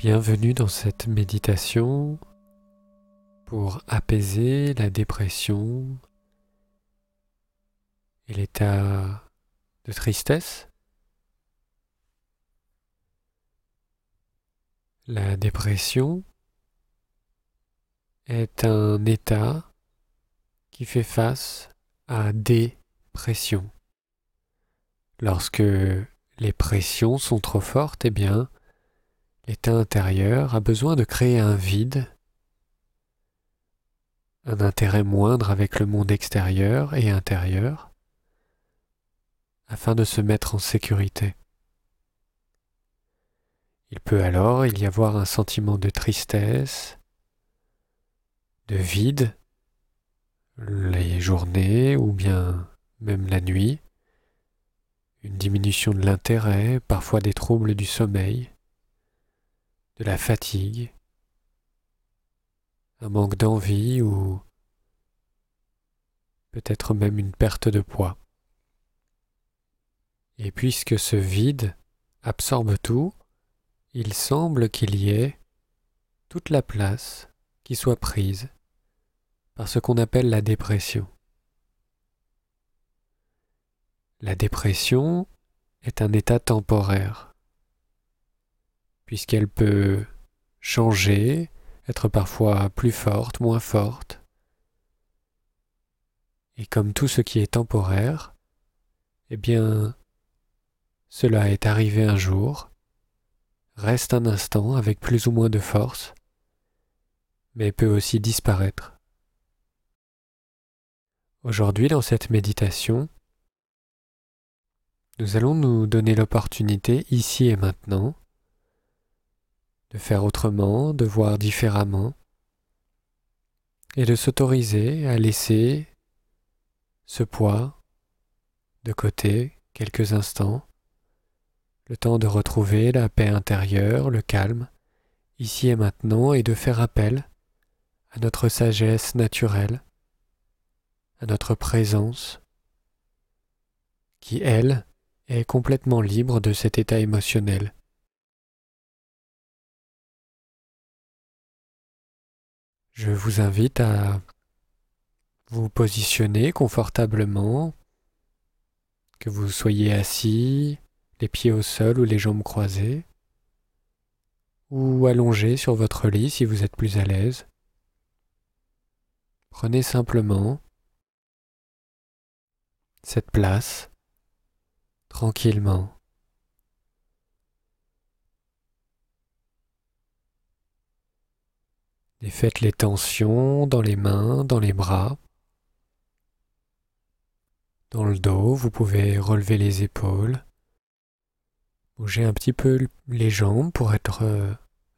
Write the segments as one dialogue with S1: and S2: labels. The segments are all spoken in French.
S1: Bienvenue dans cette méditation pour apaiser la dépression et l'état de tristesse. La dépression est un état qui fait face à des pressions. Lorsque les pressions sont trop fortes, l'état intérieur a besoin de créer un vide, un intérêt moindre avec le monde extérieur et intérieur, afin de se mettre en sécurité. Il peut alors y avoir un sentiment de tristesse, de vide, les journées ou bien même la nuit, une diminution de l'intérêt, parfois des troubles du sommeil, de la fatigue, un manque d'envie ou peut-être même une perte de poids. Et puisque ce vide absorbe tout, il semble qu'il y ait toute la place qui soit prise par ce qu'on appelle la dépression. La dépression est un état temporaire, puisqu'elle peut changer, être parfois plus forte, moins forte. Et comme tout ce qui est temporaire, cela est arrivé un jour, reste un instant avec plus ou moins de force, mais peut aussi disparaître. Aujourd'hui, dans cette méditation, nous allons nous donner l'opportunité, ici et maintenant, de faire autrement, de voir différemment, et de s'autoriser à laisser ce poids de côté quelques instants, le temps de retrouver la paix intérieure, le calme, ici et maintenant, et de faire appel à notre sagesse naturelle, à notre présence, qui, elle, est complètement libre de cet état émotionnel. Je vous invite à vous positionner confortablement, que vous soyez assis, les pieds au sol ou les jambes croisées, ou allongé sur votre lit si vous êtes plus à l'aise. Prenez simplement cette place, tranquillement. Défaites les tensions dans les mains, dans les bras, dans le dos. Vous pouvez relever les épaules, bouger un petit peu les jambes pour être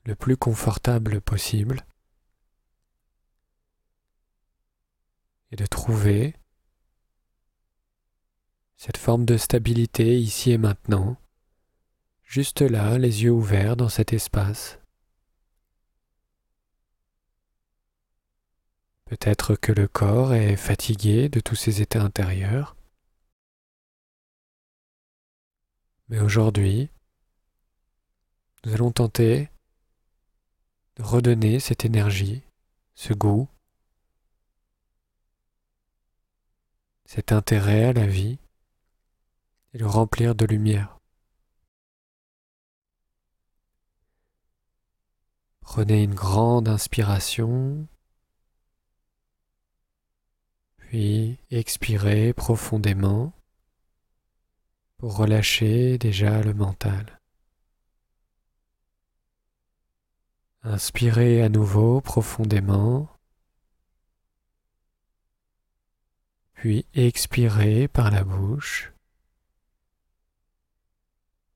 S1: le plus confortable possible et de trouver cette forme de stabilité ici et maintenant, juste là, les yeux ouverts dans cet espace. Peut-être que le corps est fatigué de tous ces états intérieurs. Mais aujourd'hui, nous allons tenter de redonner cette énergie, ce goût, cet intérêt à la vie et le remplir de lumière. Prenez une grande inspiration, puis expirez profondément pour relâcher déjà le mental. Inspirez à nouveau profondément, puis expirez par la bouche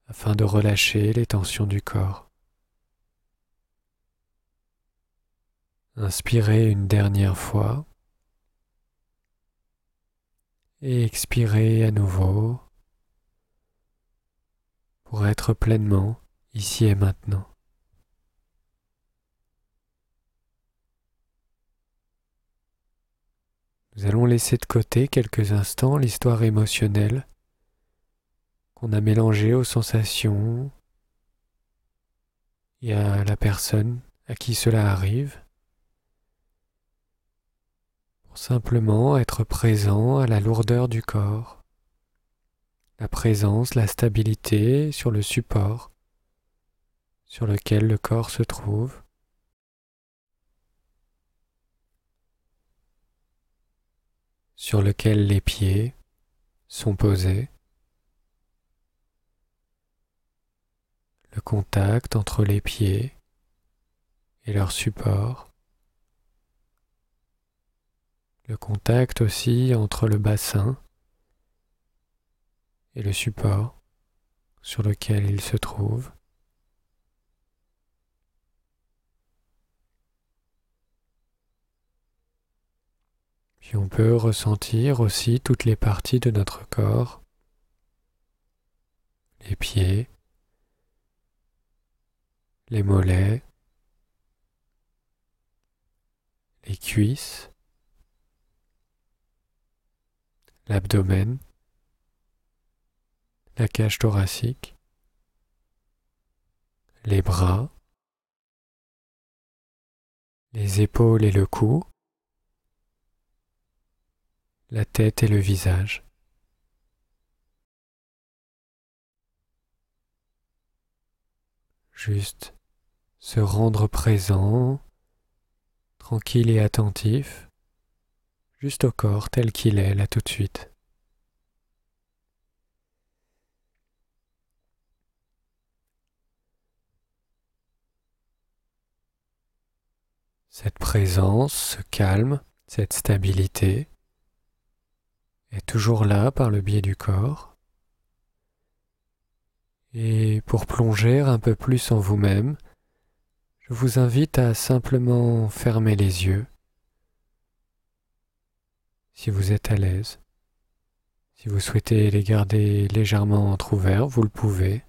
S1: afin de relâcher les tensions du corps. Inspirez une dernière fois et expirez à nouveau pour être pleinement ici et maintenant. Nous allons laisser de côté quelques instants l'histoire émotionnelle qu'on a mélangée aux sensations et à la personne à qui cela arrive, pour simplement être présent à la lourdeur du corps, la présence, la stabilité sur le support sur lequel le corps se trouve, sur lequel les pieds sont posés, le contact entre les pieds et leur support, le contact aussi entre le bassin et le support sur lequel il se trouve. Puis on peut ressentir aussi toutes les parties de notre corps, les pieds, les mollets, les cuisses, l'abdomen, la cage thoracique, les bras, les épaules et le cou, la tête et le visage. Juste se rendre présent, tranquille et attentif, juste au corps tel qu'il est là tout de suite. Cette présence, ce calme, cette stabilité est toujours là par le biais du corps. Et pour plonger un peu plus en vous-même, je vous invite à simplement fermer les yeux, si vous êtes à l'aise. Si vous souhaitez les garder légèrement entr'ouverts, vous le pouvez.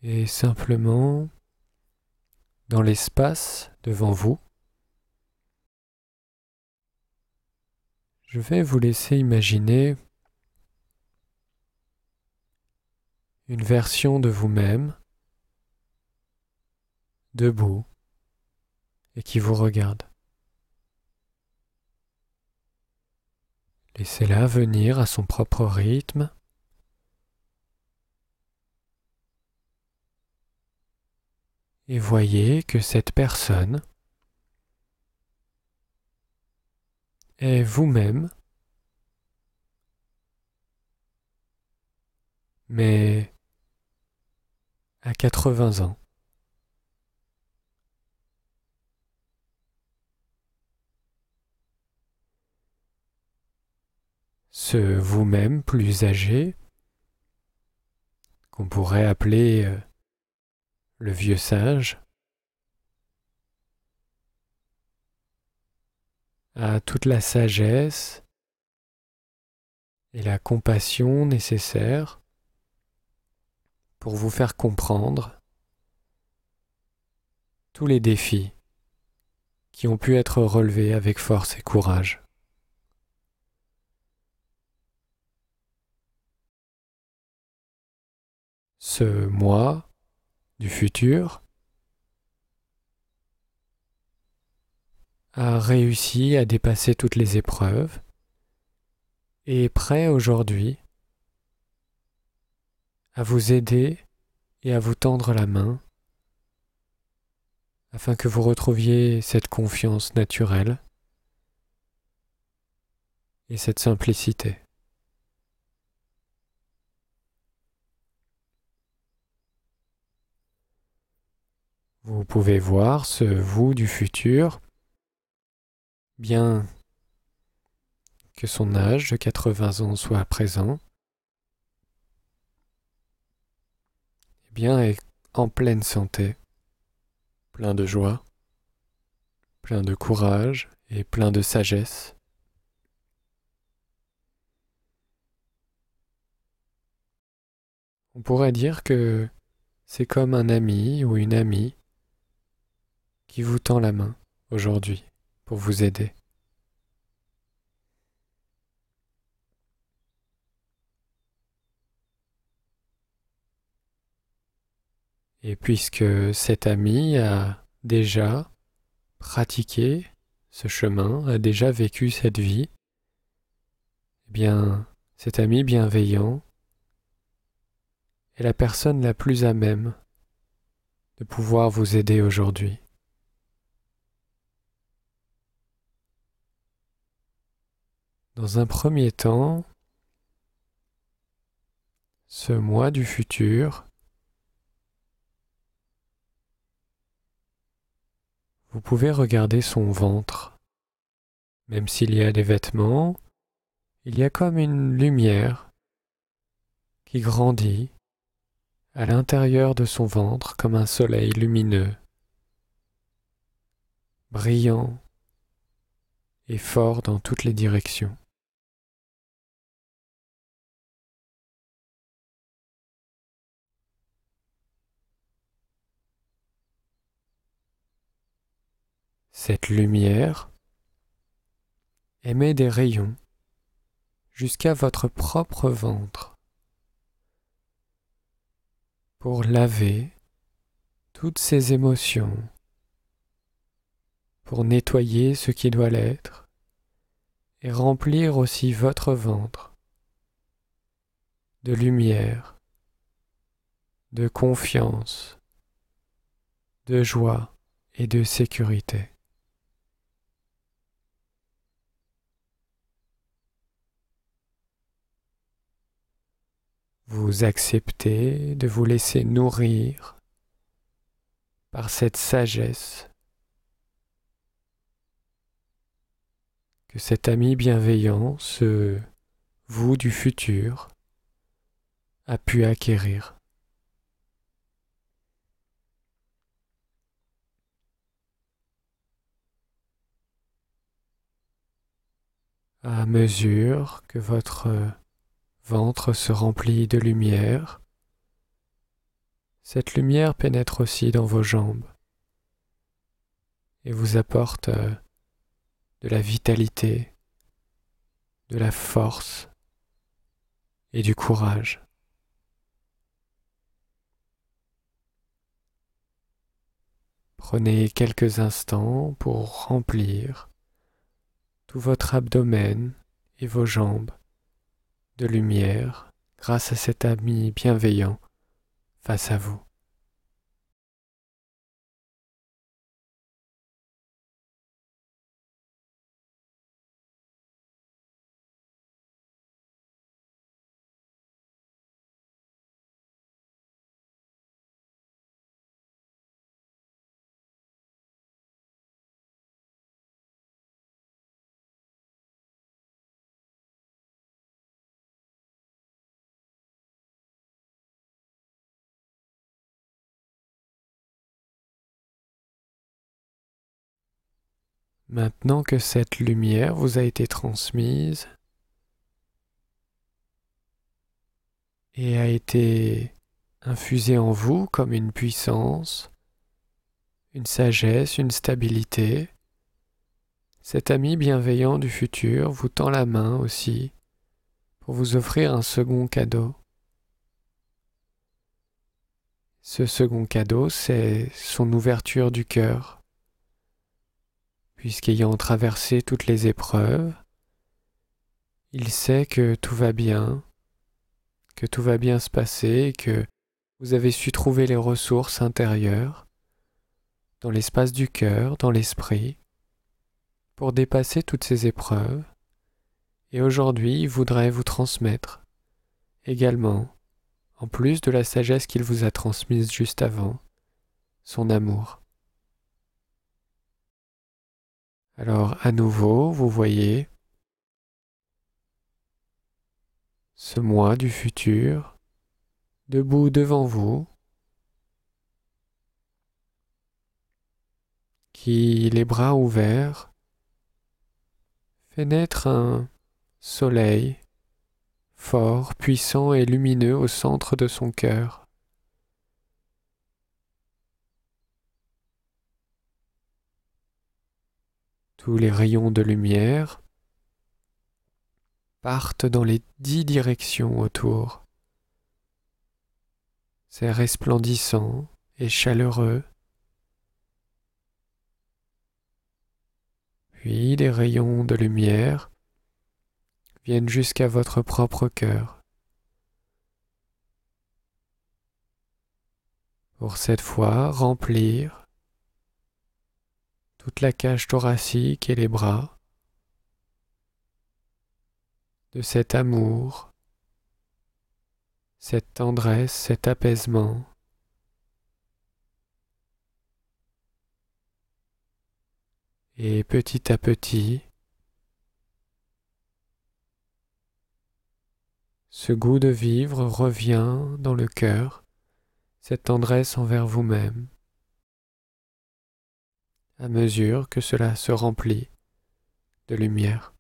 S1: Et simplement, dans l'espace devant vous, je vais vous laisser imaginer une version de vous-même debout et qui vous regarde. Laissez-la venir à son propre rythme. Et voyez que cette personne est vous-même, mais à 80 ans. Ce vous-même plus âgé, qu'on pourrait appeler le vieux sage, a toute la sagesse et la compassion nécessaires pour vous faire comprendre tous les défis qui ont pu être relevés avec force et courage. Ce moi du futur a réussi à dépasser toutes les épreuves et est prêt aujourd'hui à vous aider et à vous tendre la main afin que vous retrouviez cette confiance naturelle et cette simplicité. Vous pouvez voir ce vous du futur, bien que son âge de 80 ans soit présent, eh bien est en pleine santé, plein de joie, plein de courage et plein de sagesse. On pourrait dire que c'est comme un ami ou une amie qui vous tend la main aujourd'hui pour vous aider. Et puisque cet ami a déjà pratiqué ce chemin, a déjà vécu cette vie, eh bien, cet ami bienveillant est la personne la plus à même de pouvoir vous aider aujourd'hui. Dans un premier temps, ce moi du futur, vous pouvez regarder son ventre. Même s'il y a des vêtements, il y a comme une lumière qui grandit à l'intérieur de son ventre comme un soleil lumineux, brillant et fort dans toutes les directions. Cette lumière émet des rayons jusqu'à votre propre ventre pour laver toutes ces émotions, pour nettoyer ce qui doit l'être et remplir aussi votre ventre de lumière, de confiance, de joie et de sécurité. Vous acceptez de vous laisser nourrir par cette sagesse que cet ami bienveillant, ce vous du futur, a pu acquérir. À mesure que votre ventre se remplit de lumière, cette lumière pénètre aussi dans vos jambes et vous apporte de la vitalité, de la force et du courage. Prenez quelques instants pour remplir tout votre abdomen et vos jambes de lumière grâce à cet ami bienveillant face à vous. Maintenant que cette lumière vous a été transmise et a été infusée en vous comme une puissance, une sagesse, une stabilité, cet ami bienveillant du futur vous tend la main aussi pour vous offrir un second cadeau. Ce second cadeau, c'est son ouverture du cœur, puisqu'ayant traversé toutes les épreuves, il sait que tout va bien se passer et que vous avez su trouver les ressources intérieures dans l'espace du cœur, dans l'esprit, pour dépasser toutes ces épreuves. Et aujourd'hui, il voudrait vous transmettre également, en plus de la sagesse qu'il vous a transmise juste avant, son amour. Alors à nouveau, vous voyez ce moi du futur debout devant vous, qui, les bras ouverts, fait naître un soleil fort, puissant et lumineux au centre de son cœur. Tous les rayons de lumière partent dans les 10 directions autour. C'est resplendissant et chaleureux. Puis des rayons de lumière viennent jusqu'à votre propre cœur. Pour cette fois, remplir toute la cage thoracique et les bras de cet amour, cette tendresse, cet apaisement. Et petit à petit, ce goût de vivre revient dans le cœur, cette tendresse envers vous-même, à mesure que cela se remplit de lumière.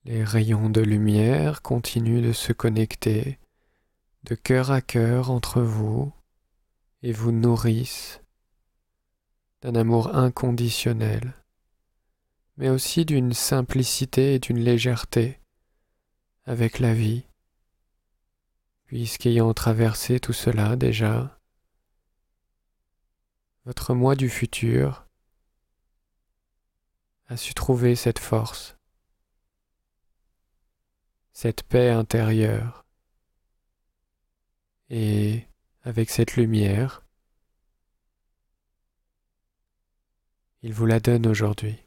S1: Les rayons de lumière continuent de se connecter de cœur à cœur entre vous et vous nourrissent d'un amour inconditionnel, mais aussi d'une simplicité et d'une légèreté avec la vie, puisqu'ayant traversé tout cela déjà, votre moi du futur a su trouver cette force, cette paix intérieure, et avec cette lumière, il vous la donne aujourd'hui.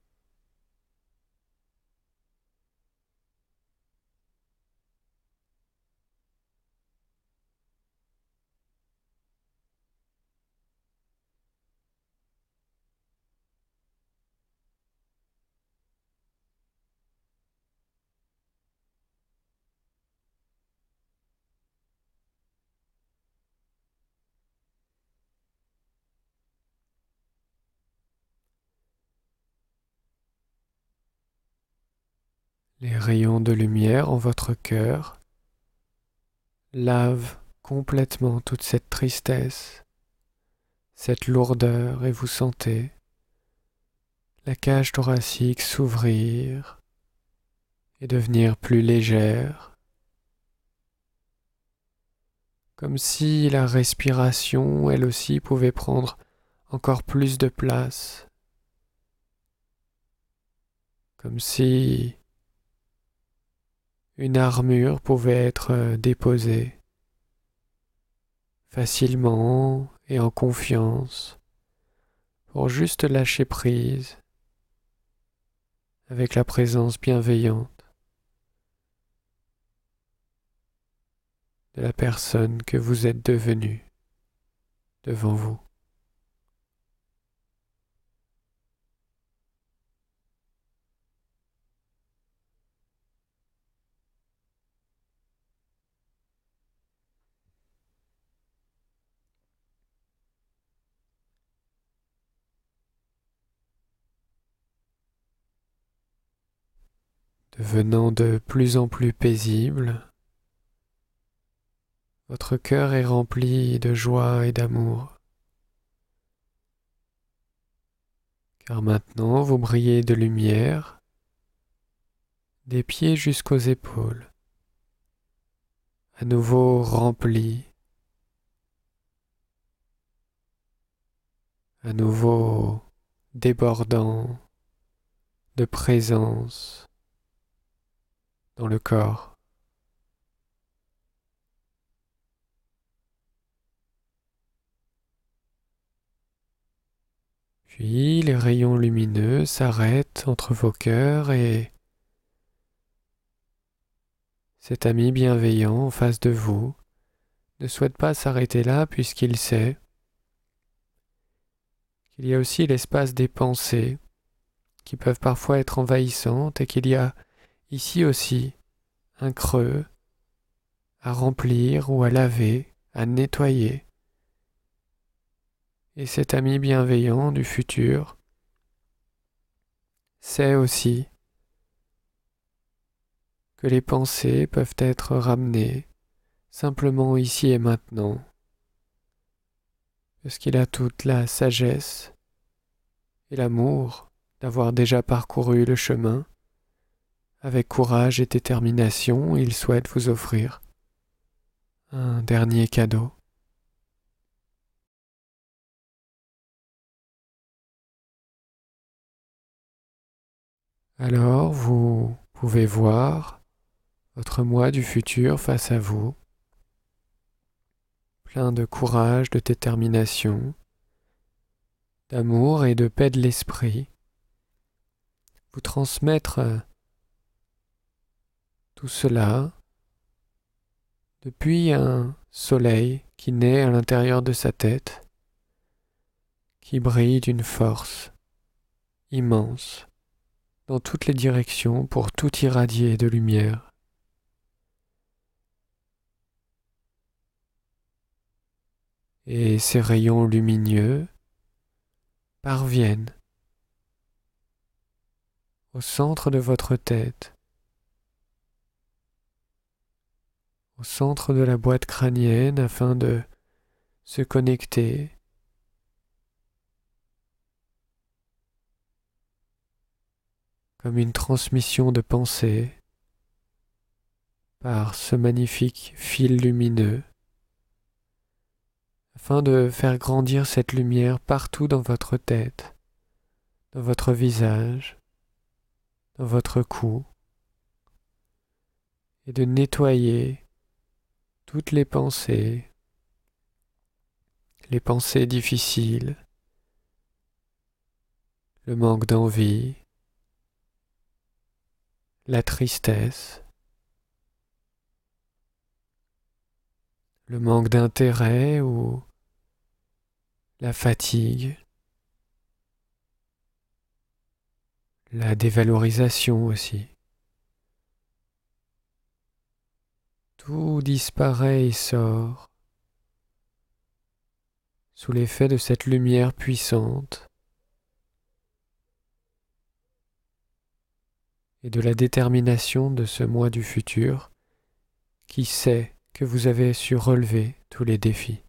S1: Les rayons de lumière en votre cœur lavent complètement toute cette tristesse, cette lourdeur, et vous sentez la cage thoracique s'ouvrir et devenir plus légère, comme si la respiration, elle aussi, pouvait prendre encore plus de place, comme si une armure pouvait être déposée facilement et en confiance pour juste lâcher prise avec la présence bienveillante de la personne que vous êtes devenue devant vous. Devenant de plus en plus paisible, votre cœur est rempli de joie et d'amour, car maintenant vous brillez de lumière des pieds jusqu'aux épaules, à nouveau rempli, à nouveau débordant de présence dans le corps. Puis les rayons lumineux s'arrêtent entre vos cœurs et cet ami bienveillant en face de vous ne souhaite pas s'arrêter là puisqu'il sait qu'il y a aussi l'espace des pensées qui peuvent parfois être envahissantes et qu'il y a ici aussi un creux à remplir ou à laver, à nettoyer. Et cet ami bienveillant du futur sait aussi que les pensées peuvent être ramenées simplement ici et maintenant, parce qu'il a toute la sagesse et l'amour d'avoir déjà parcouru le chemin. Avec courage et détermination, il souhaite vous offrir un dernier cadeau. Alors vous pouvez voir votre moi du futur face à vous, plein de courage, de détermination, d'amour et de paix de l'esprit, vous transmettre tout cela depuis un soleil qui naît à l'intérieur de sa tête, qui brille d'une force immense dans toutes les directions pour tout irradier de lumière. Et ces rayons lumineux parviennent au centre de votre tête, au centre de la boîte crânienne afin de se connecter comme une transmission de pensée par ce magnifique fil lumineux afin de faire grandir cette lumière partout dans votre tête, dans votre visage, dans votre cou et de nettoyer toutes les pensées difficiles, le manque d'envie, la tristesse, le manque d'intérêt ou la fatigue, la dévalorisation aussi. Tout disparaît et sort sous l'effet de cette lumière puissante et de la détermination de ce moi du futur qui sait que vous avez su relever tous les défis.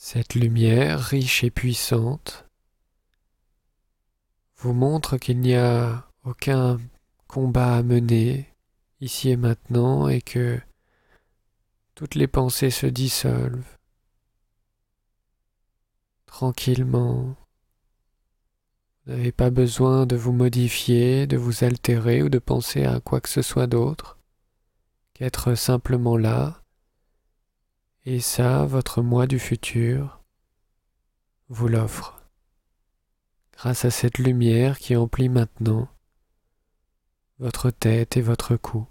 S1: Cette lumière riche et puissante vous montre qu'il n'y a aucun combat à mener ici et maintenant et que toutes les pensées se dissolvent tranquillement. Vous n'avez pas besoin de vous modifier, de vous altérer ou de penser à quoi que ce soit d'autre qu'être simplement là. Et ça, votre moi du futur vous l'offre grâce à cette lumière qui emplit maintenant votre tête et votre cou.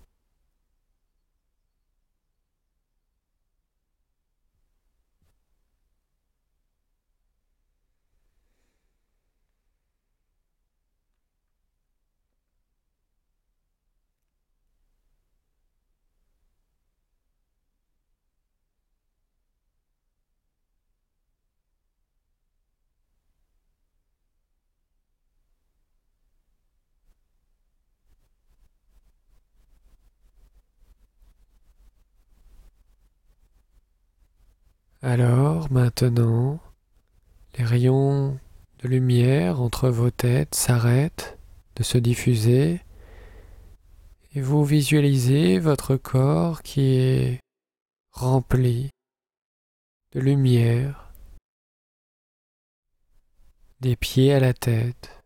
S1: Alors maintenant, les rayons de lumière entre vos têtes s'arrêtent de se diffuser et vous visualisez votre corps qui est rempli de lumière des pieds à la tête.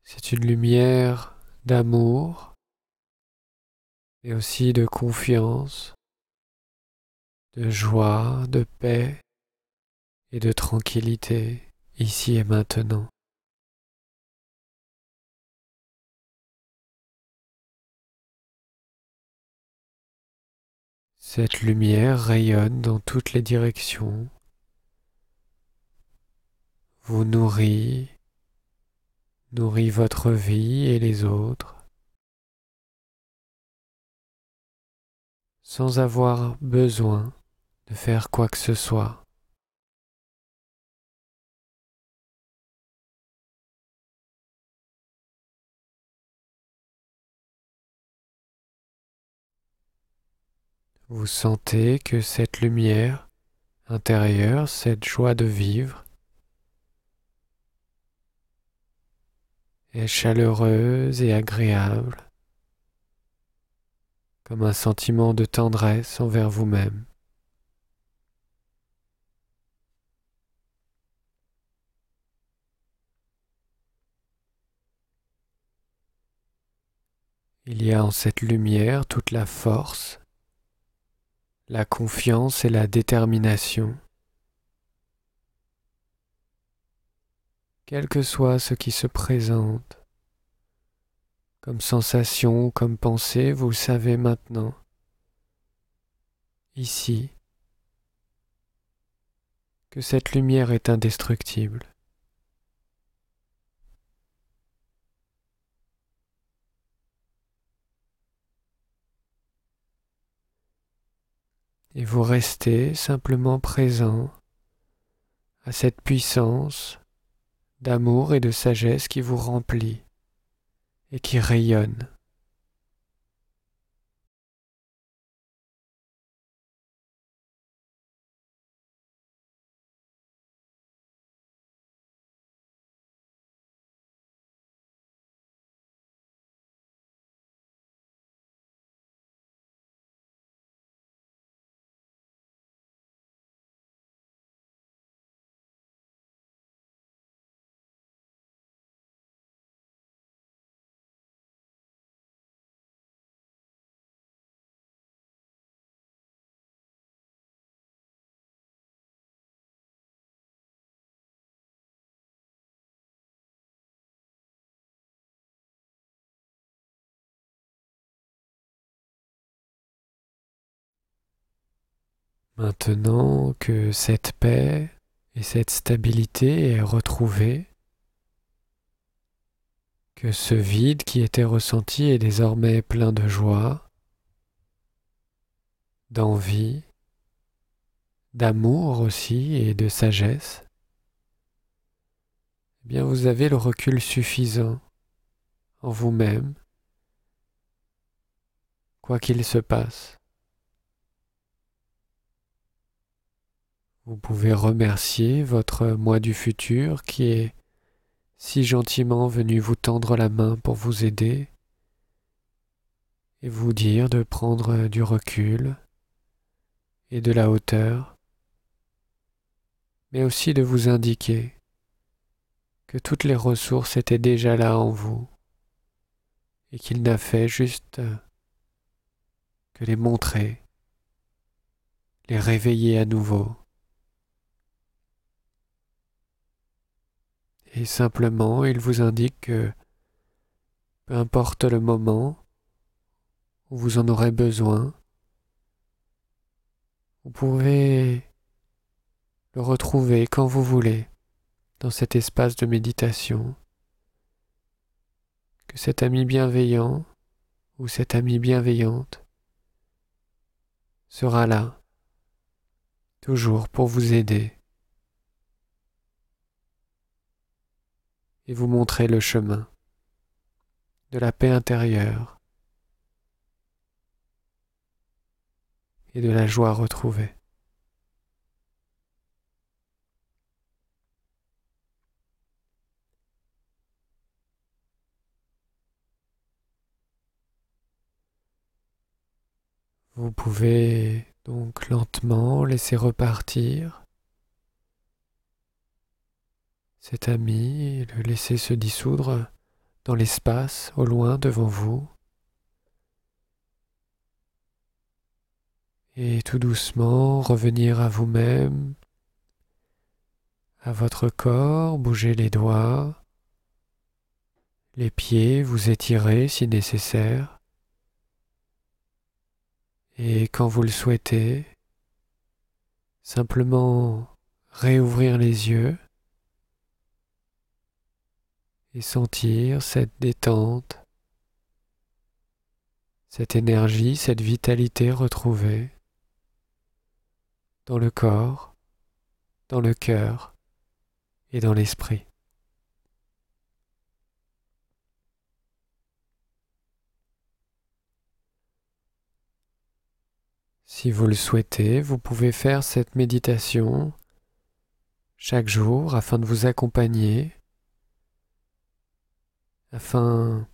S1: C'est une lumière d'amour et aussi de confiance, de joie, de paix et de tranquillité ici et maintenant. Cette lumière rayonne dans toutes les directions, vous nourrit votre vie et les autres, sans avoir besoin de faire quoi que ce soit. Vous sentez que cette lumière intérieure, cette joie de vivre, est chaleureuse et agréable, comme un sentiment de tendresse envers vous-même. Il y a en cette lumière toute la force, la confiance et la détermination. Quel que soit ce qui se présente, comme sensation ou comme pensée, vous le savez maintenant, ici, que cette lumière est indestructible. Et vous restez simplement présent à cette puissance d'amour et de sagesse qui vous remplit et qui rayonne. Maintenant que cette paix et cette stabilité est retrouvée, que ce vide qui était ressenti est désormais plein de joie, d'envie, d'amour aussi et de sagesse, eh bien vous avez le recul suffisant en vous-même, quoi qu'il se passe. Vous pouvez remercier votre moi du futur qui est si gentiment venu vous tendre la main pour vous aider et vous dire de prendre du recul et de la hauteur, mais aussi de vous indiquer que toutes les ressources étaient déjà là en vous et qu'il n'a fait juste que les montrer, les réveiller à nouveau. Et simplement, il vous indique que peu importe le moment où vous en aurez besoin, vous pouvez le retrouver quand vous voulez dans cet espace de méditation, que cet ami bienveillant ou cette amie bienveillante sera là, toujours pour vous aider et vous montrer le chemin de la paix intérieure et de la joie retrouvée. Vous pouvez donc lentement laisser repartir cet ami et le laisser se dissoudre dans l'espace au loin devant vous. Et tout doucement revenir à vous-même, à votre corps, bouger les doigts, les pieds, vous étirer si nécessaire. Et quand vous le souhaitez, simplement réouvrir les yeux et sentir cette détente, cette énergie, cette vitalité retrouvée dans le corps, dans le cœur et dans l'esprit. Si vous le souhaitez, vous pouvez faire cette méditation chaque jour afin de vous accompagner, afin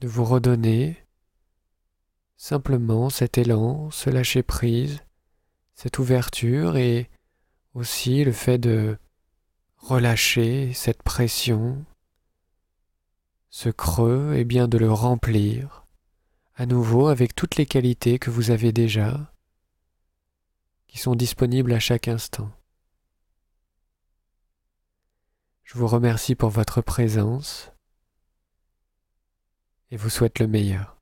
S1: de vous redonner simplement cet élan, ce lâcher-prise, cette ouverture et aussi le fait de relâcher cette pression, ce creux, et bien de le remplir à nouveau avec toutes les qualités que vous avez déjà, qui sont disponibles à chaque instant. Je vous remercie pour votre présence et vous souhaite le meilleur.